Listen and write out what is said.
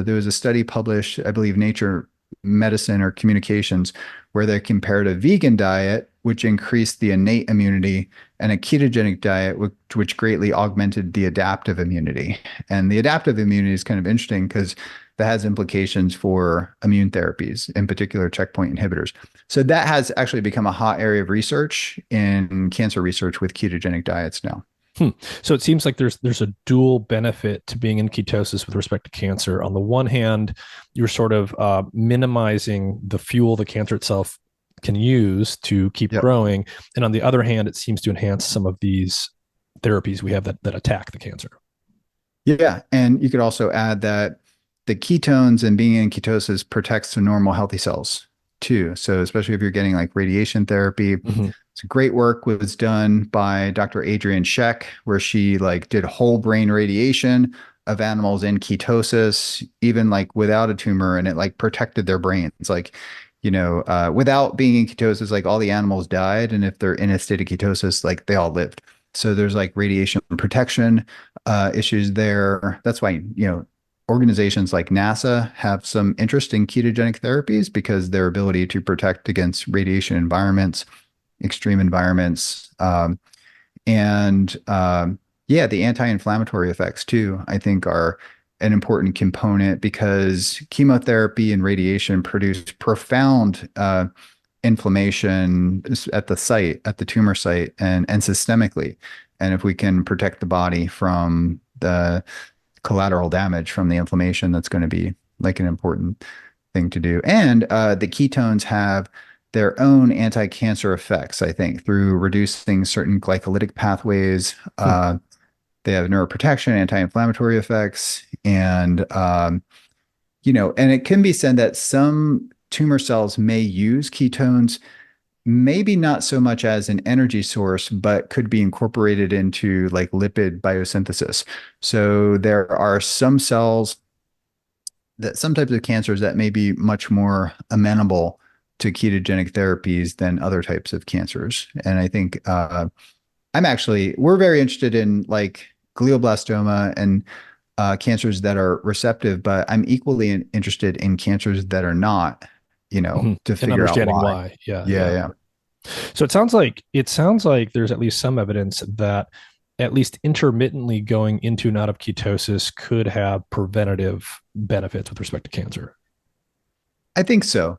there was a study published, I believe, Nature Medicine or Communications, where they compared a vegan diet, which increased the innate immunity, and a ketogenic diet, which greatly augmented the adaptive immunity. And the adaptive immunity is kind of interesting because that has implications for immune therapies, in particular checkpoint inhibitors. So that has actually become a hot area of research in cancer research with ketogenic diets now. Hmm. So it seems like there's a dual benefit to being in ketosis with respect to cancer. On the one hand, you're sort of minimizing the fuel the cancer itself can use to keep Yep. growing, and on the other hand, it seems to enhance some of these therapies we have that attack the cancer. Yeah. And you could also add that the ketones and being in ketosis protects the normal healthy cells too. So especially if you're getting like radiation therapy, Mhm. so great work was done by Dr. Adrienne Scheck, where she like did whole brain radiation of animals in ketosis, even like without a tumor, and it like protected their brains. Like, without being in ketosis, like all the animals died, and if they're in a state of ketosis, like they all lived. So there's like radiation protection issues there. That's why, organizations like NASA have some interest in ketogenic therapies because their ability to protect against radiation environments, extreme environments, and yeah, the anti-inflammatory effects too, I think are an important component because chemotherapy and radiation produce profound inflammation at the site, at the tumor site, and systemically. And if we can protect the body from the collateral damage from the inflammation, that's going to be like an important thing to do. And the ketones have their own anti-cancer effects, I think, through reducing certain glycolytic pathways. Hmm. They have neuroprotection, anti-inflammatory effects, and it can be said that some tumor cells may use ketones, maybe not so much as an energy source, but could be incorporated into like lipid biosynthesis. So there are some cells that some types of cancers that may be much more amenable to ketogenic therapies than other types of cancers. And I think we're very interested in like glioblastoma and cancers that are receptive, but I'm equally interested in cancers that are not, Mhm. to And figure out understanding why. why. Yeah, Yeah, yeah. yeah. So it sounds like there's at least some evidence that at least intermittently going into and out of ketosis could have preventative benefits with respect to cancer. I think so.